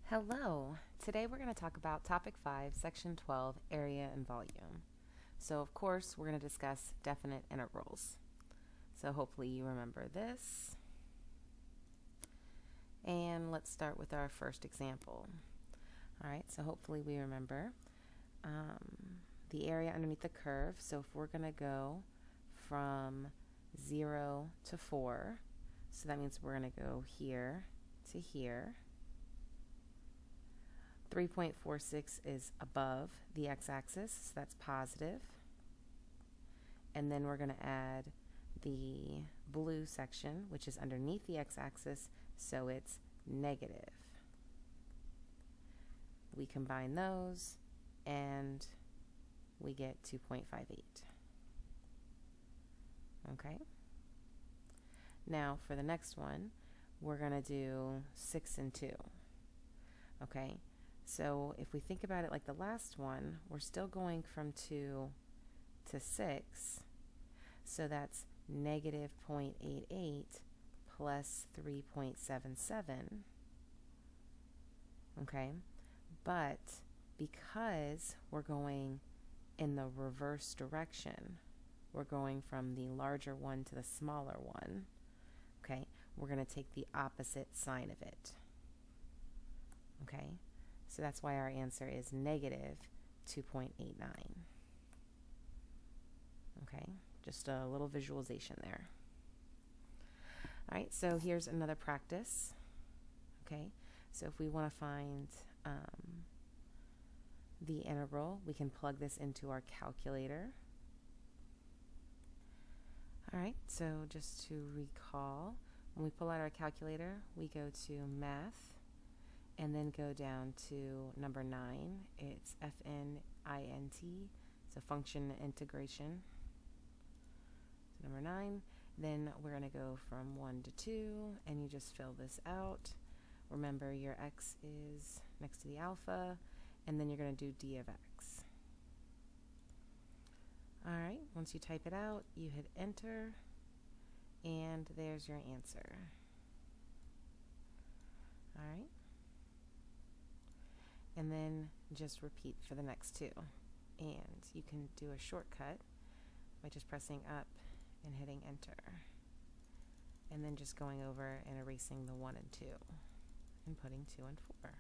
Hello. Today we're going to talk about Topic 5, Section 12, Area and Volume. So, of course, we're going to discuss definite integrals. So, hopefully you remember this. And let's start with our first example. All right, so hopefully we remember the area underneath the curve. So, if we're going to go from 0 to 4, so that means we're going to go here to here. 3.46 is above the x-axis, so that's positive. And then we're going to add the blue section, which is underneath the x-axis, so it's negative. We combine those, and we get 2.58. Okay? Now, for the next one, we're going to do 6 and 2. Okay? So if we think about it like the last one, we're still going from 2 to 6. So that's negative 0.88 plus 3.77. Okay? But because we're going in the reverse direction, we're going from the larger one to the smaller one, okay, we're going to take the opposite sign of it. Okay? So that's why our answer is negative 2.89. Okay, just a little visualization there. All right, so here's another practice. Okay, so if we want to find the integral, we can plug this into our calculator. All right, so just to recall, when we pull out our calculator, we go to Math, and then go down to number 9. It's FNINT, so function integration. So number 9. Then we're going to go from 1 to 2, and you just fill this out. Remember, your x is next to the alpha, and then you're going to do d of x. All right, once you type it out, you hit enter, and there's your answer. All right. And then just repeat for the next two. And you can do a shortcut by just pressing up and hitting enter. And then just going over and erasing the 1 and 2 and putting 2 and 4.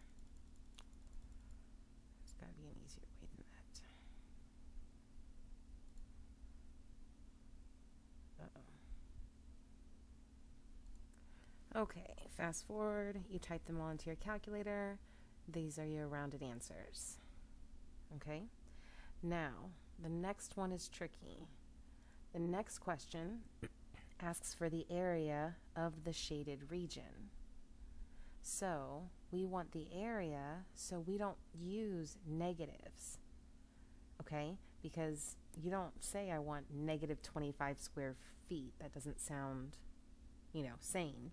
There's got to be an easier way than that. Okay, fast forward. You type them all into your calculator. These are your rounded answers. Okay? Now, the next one is tricky. The next question asks for the area of the shaded region. So, we want the area, so we don't use negatives. Okay? Because you don't say I want negative 25 square feet. That doesn't sound, sane.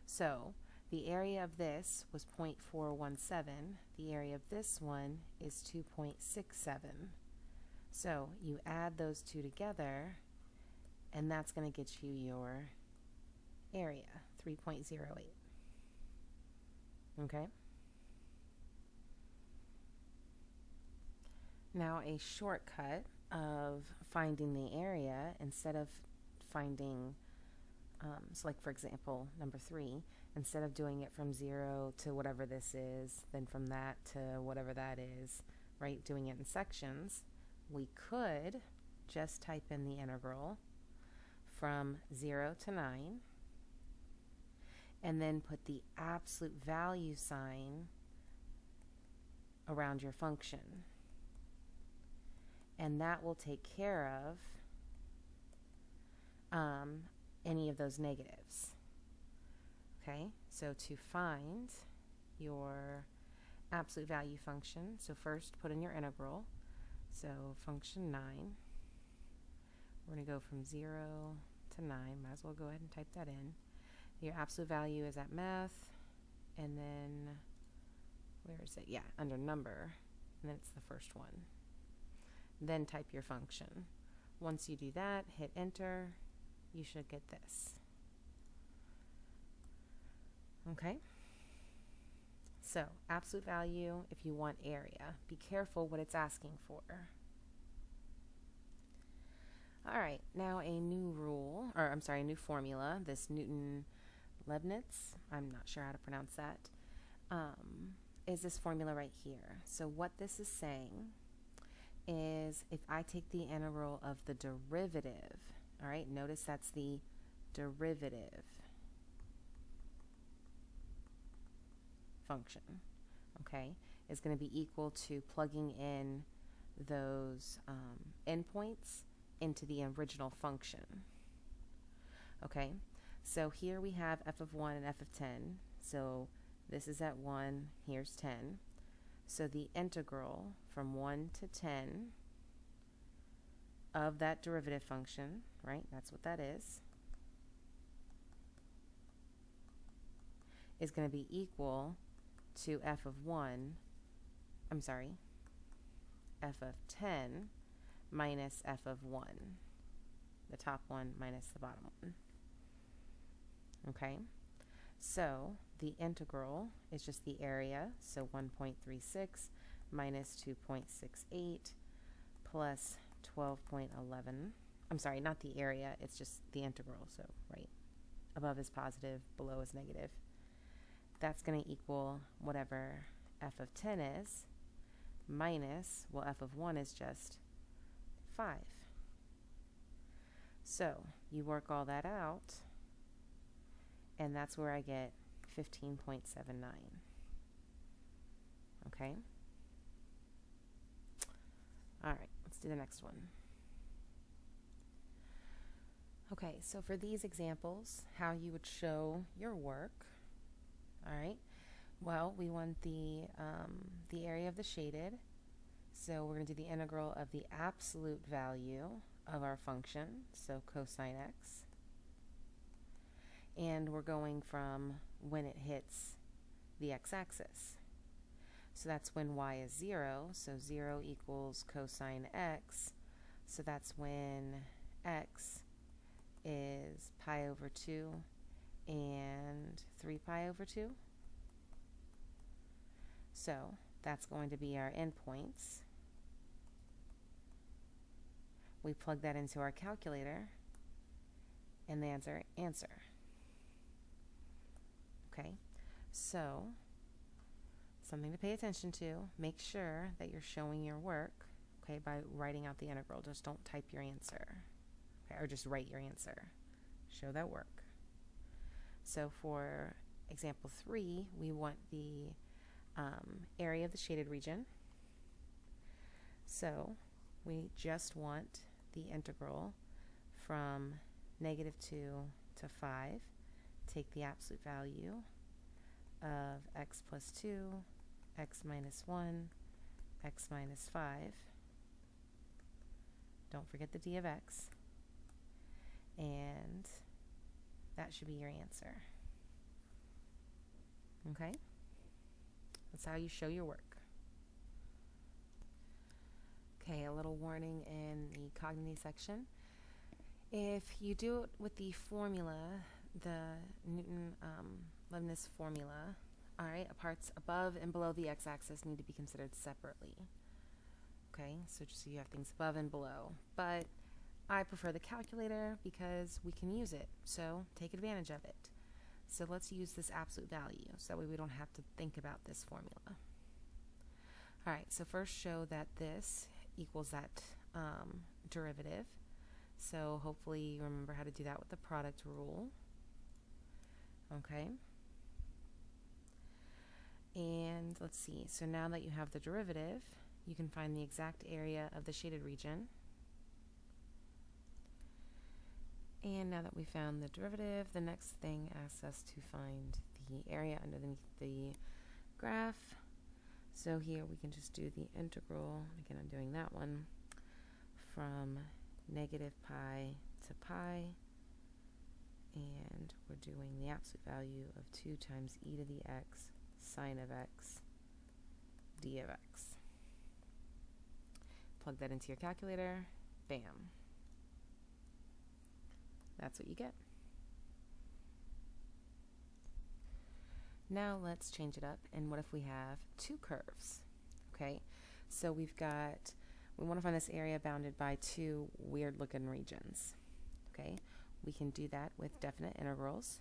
So, the area of this was 0.417. The area of this one is 2.67. So you add those two together, and that's going to get you your area, 3.08. Okay? Now a shortcut of finding the area, instead of finding so like, for example, number 3, instead of doing it from 0 to whatever this is, then from that to whatever that is, right, doing it in sections, we could just type in the integral from 0 to 9 and then put the absolute value sign around your function. And that will take care of any of those negatives. Okay, so to find your absolute value function, so first put in your integral. So function 9, we're going to go from 0 to 9. Might as well go ahead and type that in. Your absolute value is at math, and then, where is it? Yeah, under number, and then it's the first one. Then type your function. Once you do that, hit enter. You should get this. Okay? So absolute value if you want area. Be careful what it's asking for. All right, now a new rule, or I'm sorry, a new formula, this Newton-Leibniz, I'm not sure how to pronounce that, is this formula right here. So what this is saying is if I take the integral of the derivative, all right, notice that's the derivative function, okay, is going to be equal to plugging in those endpoints into the original function. Okay, so here we have f of 1 and f of 10. So this is at 1, here's 10. So the integral from 1 to 10 of that derivative function, right, that's what that is going to be equal to f of 1, f of 10 minus f of 1, the top one minus the bottom one. Okay, so the integral is just the area, so 1.36 minus 2.68 plus 12.11. I'm sorry, not the area, it's just the integral, so right, above is positive, below is negative. That's going to equal whatever f of 10 is minus, well, f of 1 is just 5. So you work all that out, and that's where I get 15.79. Okay? All right, let's do the next one. Okay, so for these examples, how you would show your work, all right, well, we want the area of the shaded. So we're going to do the integral of the absolute value of our function, so cosine x. And we're going from when it hits the x-axis. So that's when y is 0, so 0 equals cosine x. So that's when x is pi over 2 and 3 pi over 2. So that's going to be our endpoints. We plug that into our calculator, and the answer. Okay, so something to pay attention to. Make sure that you're showing your work, okay, by writing out the integral. Just don't type your answer, okay, or just write your answer. Show that work. So for example 3, we want the area of the shaded region. So we just want the integral from -2 to 5. Take the absolute value of x plus 2, x minus 1, x minus 5. Don't forget the d of x. And that should be your answer. Okay? That's how you show your work. Okay, a little warning in the cognitive section. If you do it with the formula, the Newton-Leibniz formula, all right, parts above and below the x-axis need to be considered separately. Okay, so just so you have things above and below. But I prefer the calculator because we can use it, so take advantage of it. So let's use this absolute value, so that way we don't have to think about this formula. All right, so first show that this equals that derivative. So hopefully you remember how to do that with the product rule. Okay. And let's see, so now that you have the derivative, you can find the exact area of the shaded region. And now that we found the derivative, the next thing asks us to find the area underneath the graph. So here we can just do the integral, again I'm doing that one, from negative pi to pi, and we're doing the absolute value of 2 times e to the x sine of x d of x. Plug that into your calculator, bam. That's what you get. Now let's change it up. And what if we have two curves? Okay, so we want to find this area bounded by two weird looking regions. Okay, we can do that with definite integrals.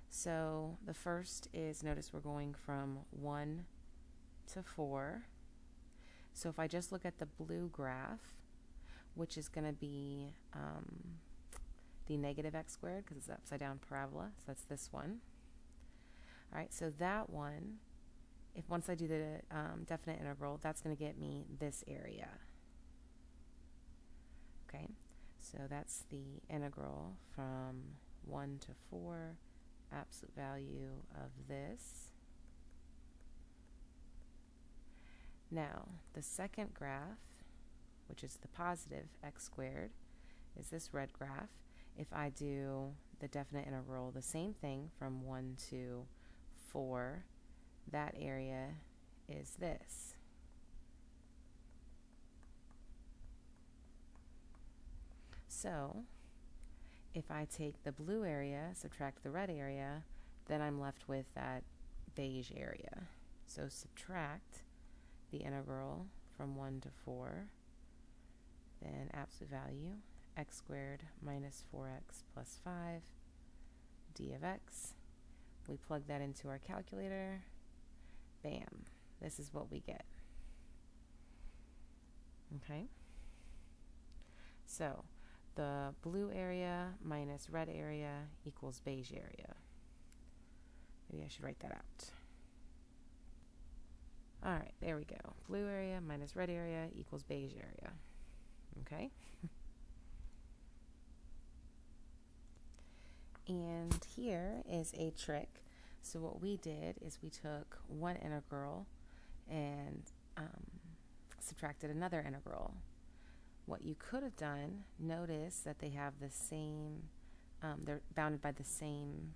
So the first is, notice we're going from 1 to 4. So if I just look at the blue graph, which is going to be the negative x squared, because it's upside down parabola, so that's this one. All right, so that one, if once I do the definite integral, that's going to get me this area. Okay, so that's the integral from 1 to 4, absolute value of this. Now, the second graph, which is the positive x squared, is this red graph. If I do the definite integral, the same thing from 1 to 4, that area is this. So, if I take the blue area, subtract the red area, then I'm left with that beige area. So subtract the integral from 1 to 4, then absolute value, x squared minus 4x plus 5, d of x. We plug that into our calculator. Bam. This is what we get. Okay? So, the blue area minus red area equals beige area. Maybe I should write that out. All right, there we go. Blue area minus red area equals beige area. Okay? And here is a trick. So what we did is we took one integral and subtracted another integral. What you could have done, notice that they have the same, they're bounded by the same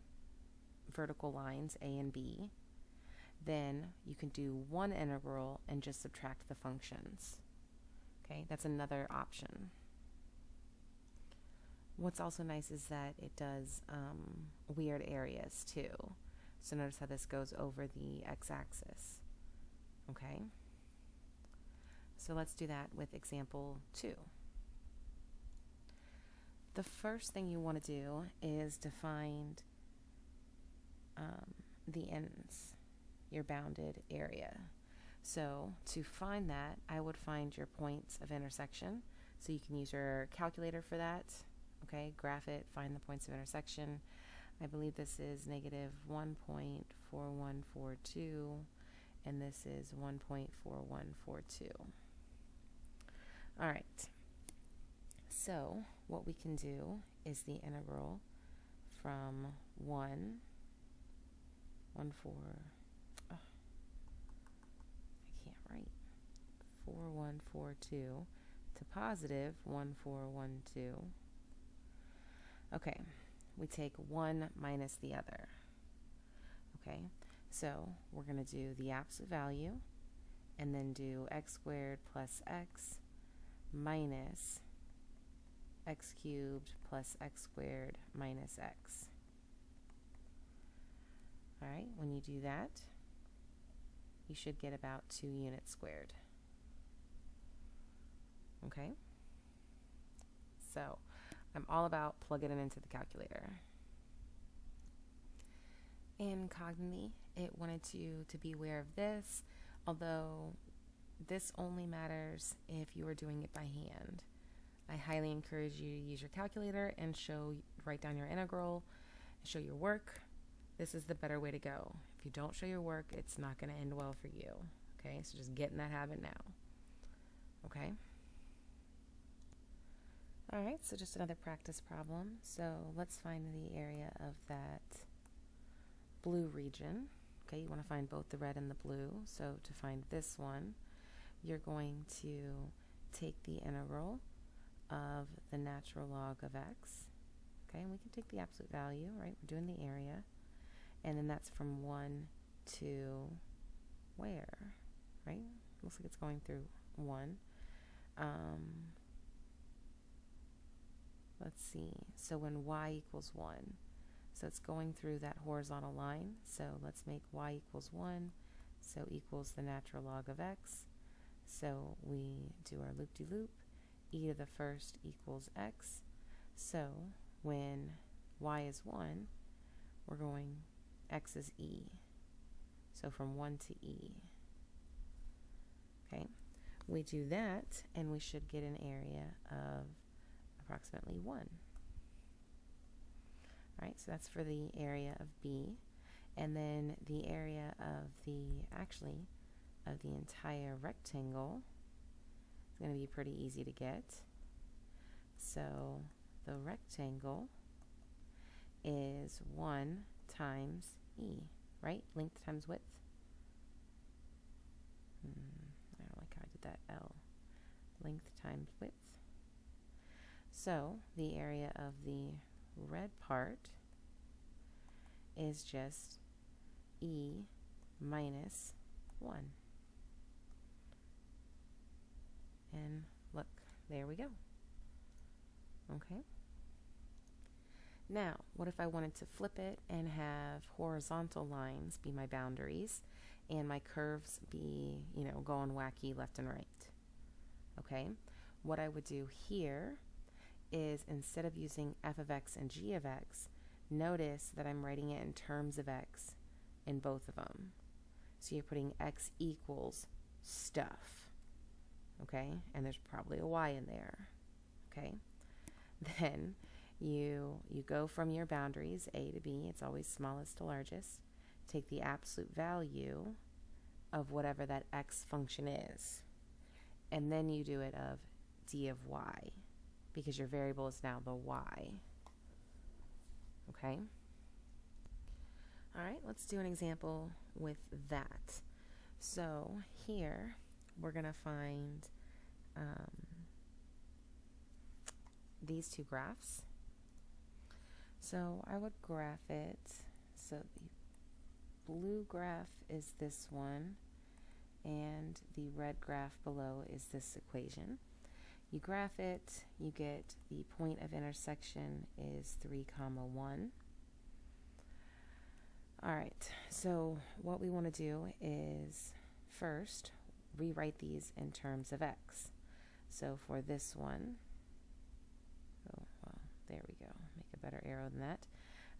vertical lines, A and B. Then you can do one integral and just subtract the functions. Okay, that's another option. What's also nice is that it does weird areas too. So notice how this goes over the x-axis. Okay? So let's do that with example 2. The first thing you want to do is to find the ends, your bounded area. So to find that, I would find your points of intersection. So you can use your calculator for that. Okay, graph it, find the points of intersection. I believe this is negative 1.4142, and this is 1.4142. All right, so what we can do is the integral from 4142 to positive 1412. Okay, we take one minus the other. Okay, so we're going to do the absolute value and then do x squared plus x minus x cubed plus x squared minus x. All right, when you do that, you should get about 2 units squared. Okay, so I'm all about plugging it into the calculator. And Cogni, it wanted you to be aware of this, although this only matters if you are doing it by hand. I highly encourage you to use your calculator and write down your integral, and show your work. This is the better way to go. If you don't show your work, it's not going to end well for you. Okay, so just get in that habit now. Okay? All right, so just another practice problem. So let's find the area of that blue region. Okay, you want to find both the red and the blue. So to find this one, you're going to take the integral of the natural log of x. Okay, and we can take the absolute value, right? We're doing the area. And then that's from 1 to where, right? Looks like it's going through 1. Let's see. So when y equals 1, So it's going through that horizontal line. So let's make y equals 1. So equals the natural log of x. So we do our loop-de-loop. E to the first equals x. So when y is 1, we're going x is e. So from 1 to e. Okay, we do that and we should get an area of approximately 1. All right, so that's for the area of B. And then the area of the entire rectangle is going to be pretty easy to get. So the rectangle is 1 times E, right? Length times width. I don't like how I did that. L. Length times width. So the area of the red part is just E minus 1. And look, there we go. Okay. Now, what if I wanted to flip it and have horizontal lines be my boundaries and my curves be, going wacky left and right? Okay. What I would do here is, instead of using f of x and g of x, notice that I'm writing it in terms of x in both of them. So you're putting x equals stuff. Okay. And there's probably a y in there. Okay. Then you go from your boundaries, a to b, it's always smallest to largest, take the absolute value of whatever that x function is, and then you do it of d of y, because your variable is now the y. Okay? All right, let's do an example with that. So here we're going to find these two graphs. So I would graph it. So the blue graph is this one, and the red graph below is this equation. You graph it, you get the point of intersection is 3, 1. All right, so what we want to do is first rewrite these in terms of x. So for this one, there we go. Make a better arrow than that.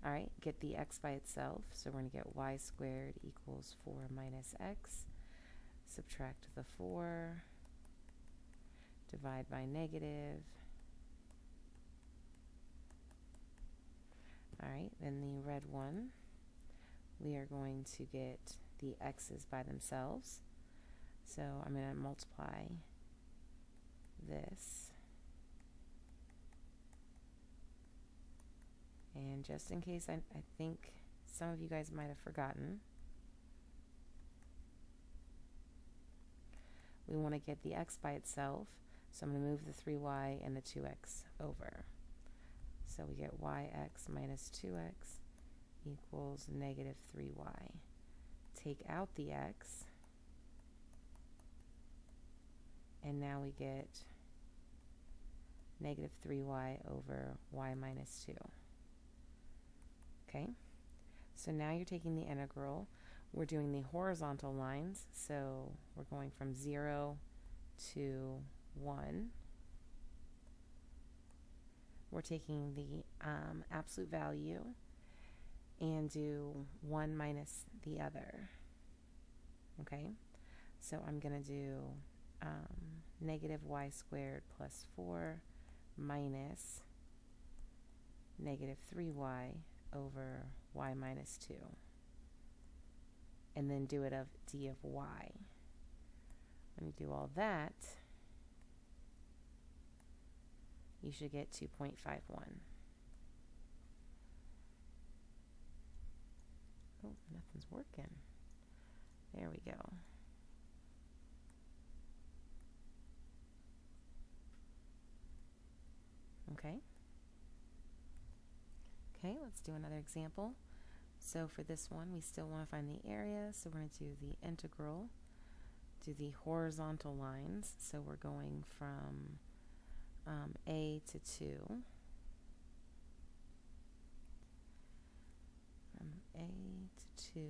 All right, get the x by itself. So we're going to get y squared equals 4 minus x. Subtract the 4. Divide by negative. All right, then the red one, we are going to get the x's by themselves. So I'm going to multiply this. And just in case, I think some of you guys might have forgotten, we want to get the x by itself. So I'm going to move the 3y and the 2x over. So we get yx minus 2x equals negative 3y. Take out the x, and now we get negative 3y over y minus 2. Okay, so now you're taking the integral. We're doing the horizontal lines, so we're going from 0 to 1. We're taking the absolute value and do 1 minus the other. Okay, so I'm going to do negative y squared plus 4 minus negative 3y over y minus 2. And then do it of d of y. When you do all that, you should get 2.51. Oh, nothing's working. There we go. Okay. Okay, let's do another example. So for this one, we still want to find the area, so we're going to do the integral, do the horizontal lines. So we're going from a to 2. a to 2,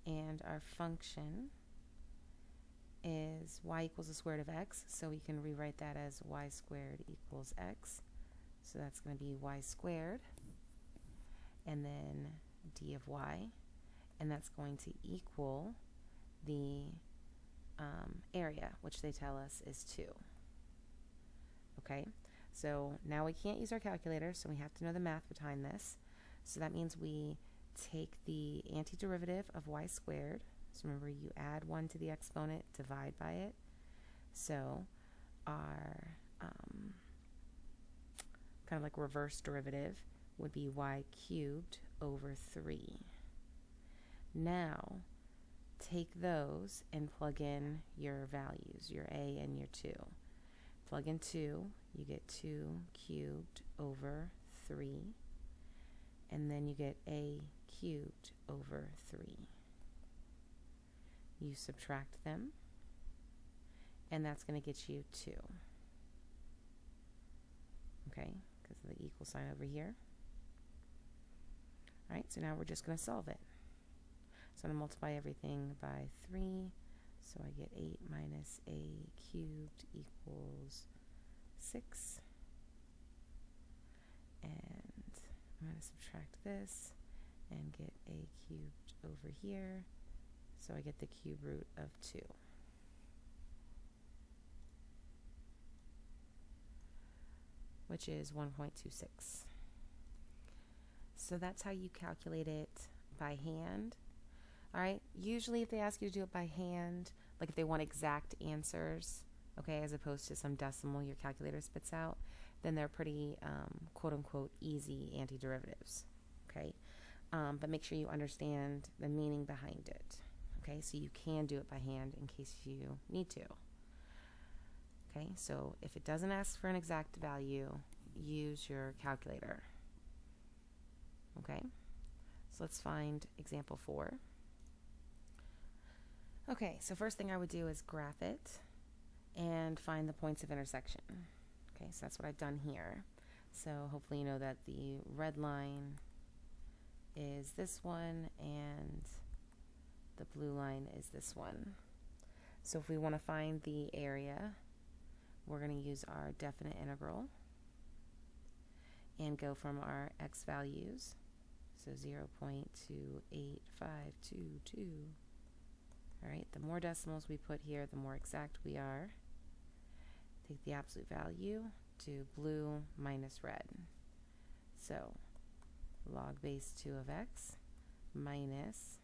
and our function is y equals the square root of x, so we can rewrite that as y squared equals x. So that's going to be y squared, and then d of y, and that's going to equal the area, which they tell us is 2. Okay, so now we can't use our calculator, so we have to know the math behind this. So that means we take the antiderivative of y squared. So remember, you add 1 to the exponent, divide by it. So our kind of like reverse derivative would be y cubed over 3. Now, take those and plug in your values, your a and your 2. Plug in 2, you get 2 cubed over 3, and then you get a cubed over 3. You subtract them, and that's going to get you 2. Okay, because of the equal sign over here. All right, so now we're just going to solve it. So I'm going to multiply everything by 3. So I get 8 minus a cubed equals 6. And I'm going to subtract this and get a cubed over here. So I get the cube root of 2. Which is 1.26. So that's how you calculate it by hand. All right, usually if they ask you to do it by hand, like if they want exact answers, okay, as opposed to some decimal your calculator spits out, then they're pretty quote-unquote easy antiderivatives, okay? But make sure you understand the meaning behind it, okay? So you can do it by hand in case you need to. Okay, so if it doesn't ask for an exact value, use your calculator. Okay, so let's find example 4. Okay, so first thing I would do is graph it and find the points of intersection. Okay, so that's what I've done here. So hopefully you know that the red line is this one and the blue line is this one. So if we want to find the area, we're going to use our definite integral and go from our x values, so 0.28522. All right, the more decimals we put here, the more exact we are. Take the absolute value, do blue minus red. So log base 2 of x minus,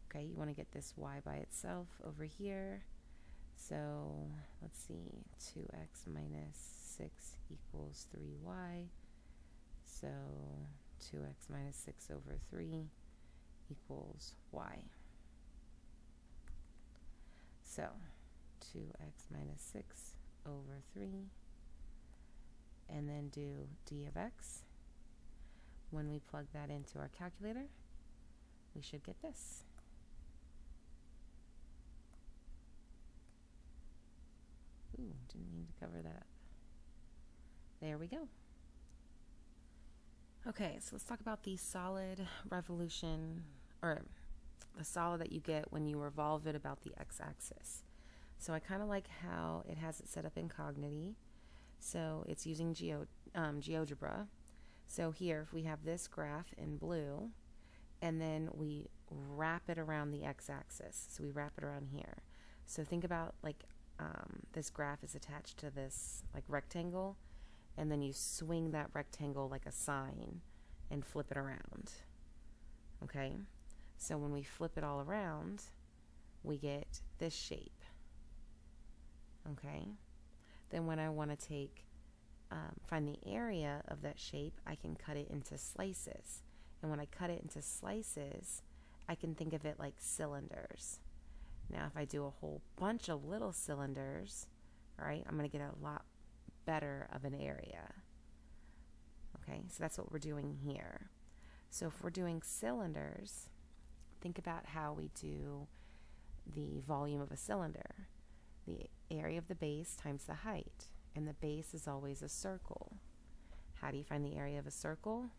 okay, you want to get this y by itself over here. So let's see, 2x minus 6 equals 3y. So 2x minus 6 over 3 equals y. So 2x minus 6 over 3, and then do d of x. When we plug that into our calculator, we should get this. Ooh, didn't mean to cover that. There we go. Okay, so let's talk about the solid revolution, or the solid that you get when you revolve it about the x-axis. So I kind of like how it has it set up in Cognity. So it's using GeoGebra. So here, if we have this graph in blue, and then we wrap it around the x-axis. So we wrap it around here. So think about like this graph is attached to this like rectangle, and then you swing that rectangle like a sign and flip it around. Okay? So when we flip it all around, we get this shape. Okay? Then when I want to take, find the area of that shape, I can cut it into slices. And when I cut it into slices, I can think of it like cylinders. Now if I do a whole bunch of little cylinders, right, I'm going to get a lot better of an area. Okay, so that's what we're doing here. So if we're doing cylinders, think about how we do the volume of a cylinder. The area of the base times the height, and the base is always a circle. How do you find the area of a circle?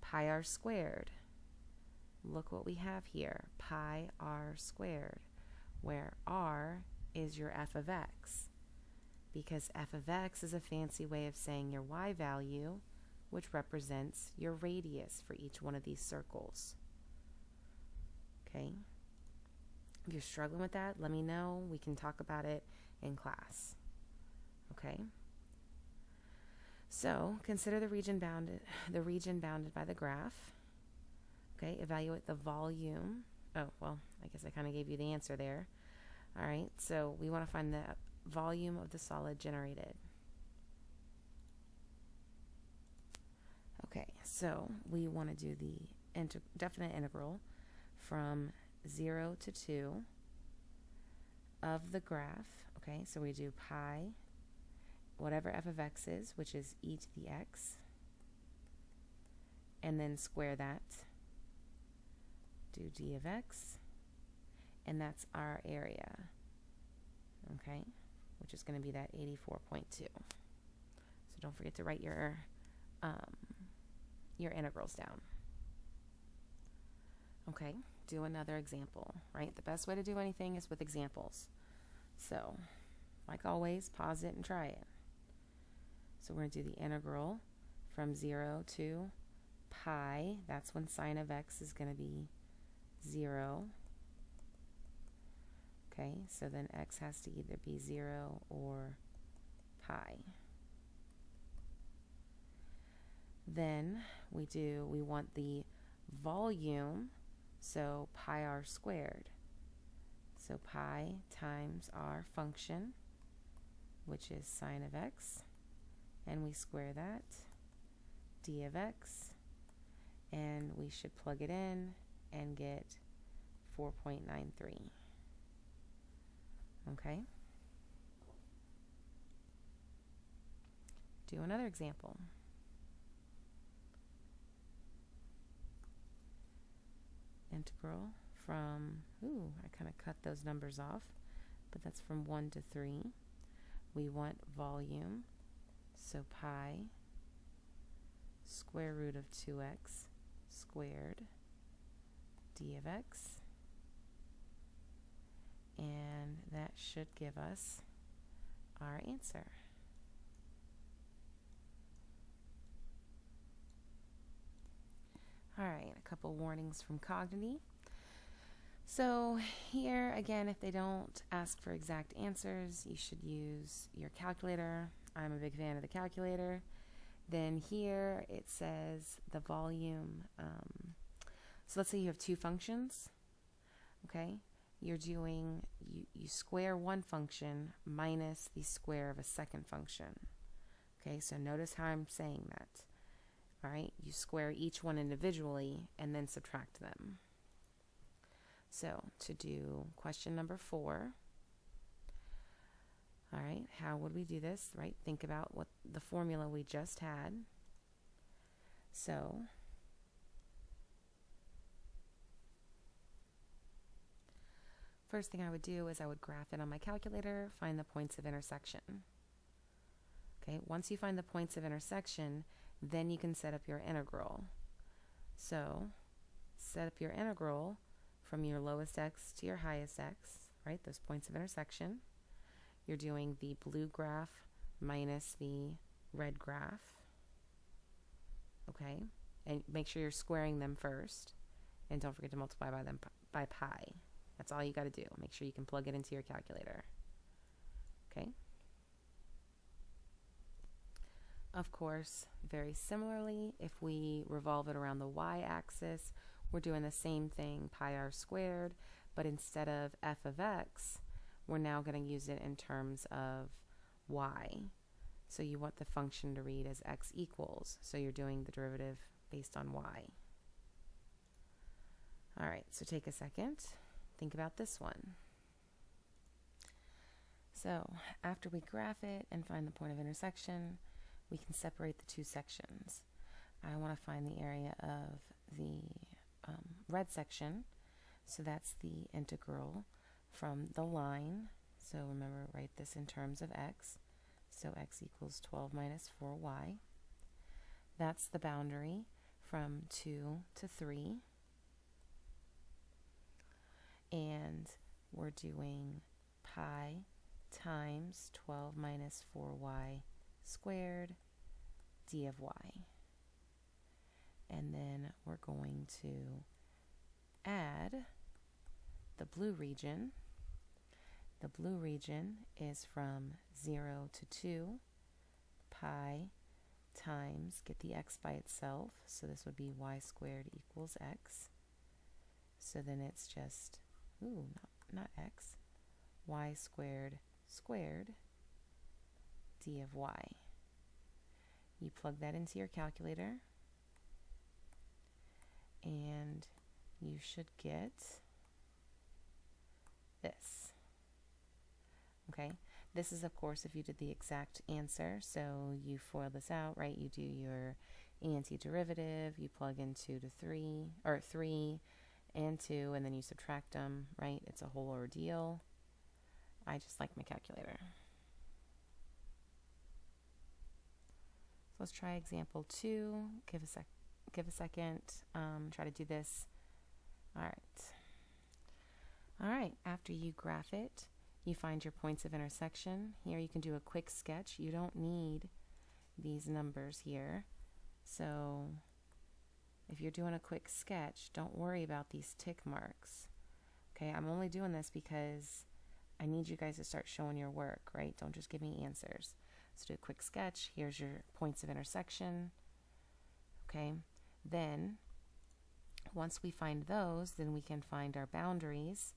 Pi r squared. look what we have here, pi r squared, where r is your f of x, because f of x is a fancy way of saying your y value, which represents your radius for each one of these circles. Okay? If you're struggling with that, let me know. We can talk about it in class. Okay? So, consider the region bounded by the graph. Okay, evaluate the volume. Oh, well, I guess I kind of gave you the answer there. All right, so we want to find the volume of the solid generated. Okay, so we want to do the definite integral from 0 to 2 of the graph. Okay, so we do pi, whatever f of x is, which is e to the x, and then square that. Do d of x, and that's our area, okay, which is going to be that 84.2. So don't forget to write your integrals down. Okay, do another example, right? The best way to do anything is with examples. So, like always, pause it and try it. So we're going to do the integral from 0 to pi. That's when sine of x is going to be 0. Okay, so then x has to either be 0 or pi. Then we want the volume, so pi r squared. So pi times our function, which is sine of x, and we square that, d of x, and we should plug it in and get 4.93. Okay? Do another example. Integral from, I kind of cut those numbers off, but that's from 1 to 3. We want volume, so pi square root of 2x squared d of x, and that should give us our answer. All right, a couple warnings from Cognigy. So here, again, if they don't ask for exact answers, you should use your calculator. I'm a big fan of the calculator. Then here it says the volume. So let's say you have two functions, okay? You square one function minus the square of a second function. Okay, so notice how I'm saying that. All right, you square each one individually and then subtract them. So to do question number 4, all right, how would we do this, right? Think about what the formula we just had. So first thing I would do is I would graph it on my calculator, find the points of intersection. Okay, once you find the points of intersection, then you can set up your integral. So set up your integral from your lowest x to your highest x, right? Those points of intersection. You're doing the blue graph minus the red graph. Okay, and make sure you're squaring them first, and don't forget to multiply by them by pi. That's all you got to do. Make sure you can plug it into your calculator. Okay. Of course, very similarly, if we revolve it around the y-axis, we're doing the same thing, pi r squared, but instead of f of x, we're now going to use it in terms of y. So you want the function to read as x equals, so you're doing the derivative based on y. All right, so take a second. Think about this one. So after we graph it and find the point of intersection, we can separate the two sections. I want to find the area of the red section, so that's the integral from the line. So remember, write this in terms of x. So x equals 12 minus 4y. That's the boundary from 2 to 3. and we're doing pi times 12 minus 4y squared d of y. And then we're going to add the blue region. The blue region is from 0 to 2, pi times, get the x by itself, so this would be y squared equals x. So then it's just, not x, y squared squared d of y. You plug that into your calculator, and you should get this. Okay, this is of course if you did the exact answer, so you FOIL this out, right? You do your antiderivative, you plug in 2 to 3, or 3 and 2, and then you subtract them, right? It's a whole ordeal. I just like my calculator. So let's try example 2. Give a second. Try to do this. All right. After you graph it, you find your points of intersection. Here you can do a quick sketch. You don't need these numbers here. So if you're doing a quick sketch, don't worry about these tick marks. Okay, I'm only doing this because I need you guys to start showing your work, right? Don't just give me answers. Let's do a quick sketch. Here's your points of intersection. Okay, then once we find those, then we can find our boundaries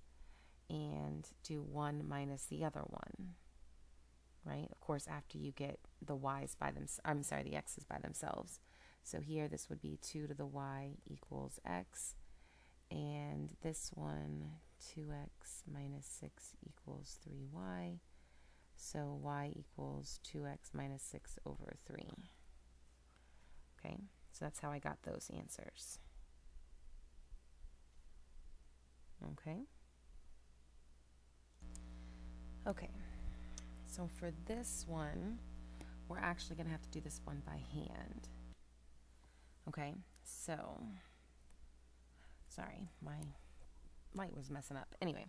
and do one minus the other one, right? Of course, after you get the y's by the x's by themselves. So here, this would be 2 to the y equals x, and this one, 2x minus 6 equals 3y. So y equals 2x minus 6 over 3. Okay, so that's how I got those answers. Okay, so for this one, we're actually going to have to do this one by hand. Okay, so, sorry, my light was messing up. Anyway,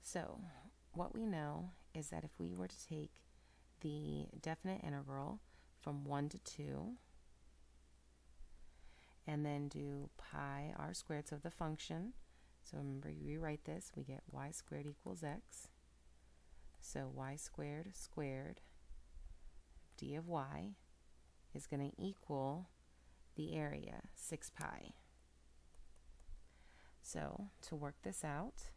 so what we know is that if we were to take the definite integral from 1 to 2, and then do pi r squared, so the function, so remember you rewrite this, we get y squared equals x. So y squared squared d of y is going to equal the area, 6 pi. So to work this out,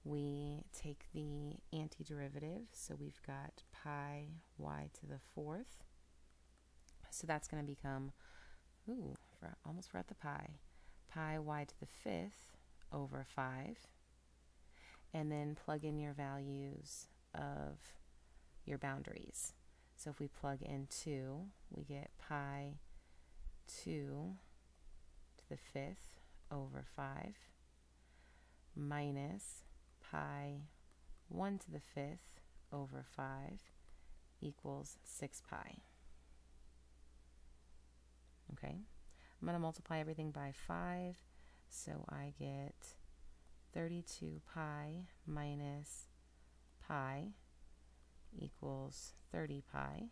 we take the antiderivative, so we've got pi y to the 4th. So that's going to become, almost forgot the pi y to the 5th over 5. And then plug in your values of your boundaries. So if we plug in 2, we get pi 2 to the 5th over 5 minus pi 1 to the 5th over 5 equals 6 pi. Okay, I'm going to multiply everything by 5, so I get 32 pi minus pi equals 30 pi.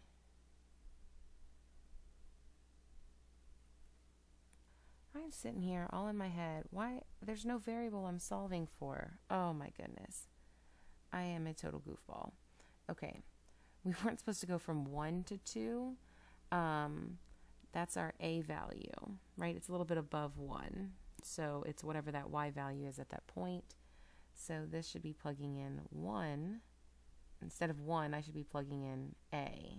I'm sitting here all in my head. Why? There's no variable I'm solving for. Oh my goodness. I am a total goofball. Okay, we weren't supposed to go from 1 to 2. That's our a value, right? It's a little bit above 1. So it's whatever that y value is at that point. So this should be plugging in 1. Instead of 1, I should be plugging in a.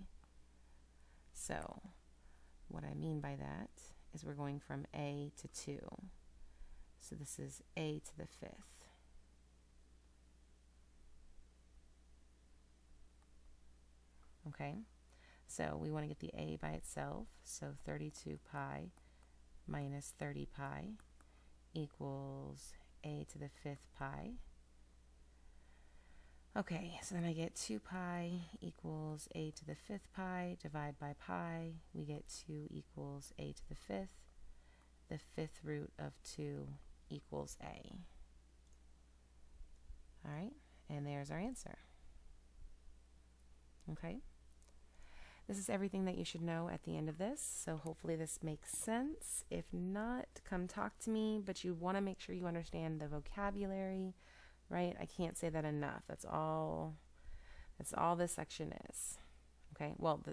So what I mean by that is we're going from a to 2. So this is a to the 5th. Okay, so we want to get the a by itself. So 32 pi minus 30 pi equals a to the 5th pi. Okay, so then I get 2 pi equals a to the 5th pi, divide by pi, we get 2 equals a to the 5th. The 5th root of 2 equals a. All right, and there's our answer. Okay. This is everything that you should know at the end of this, so hopefully this makes sense. If not, come talk to me, but you want to make sure you understand the vocabulary, right? I can't say that enough. That's all this section is. Okay, well,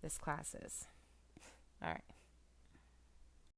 this class is. All right.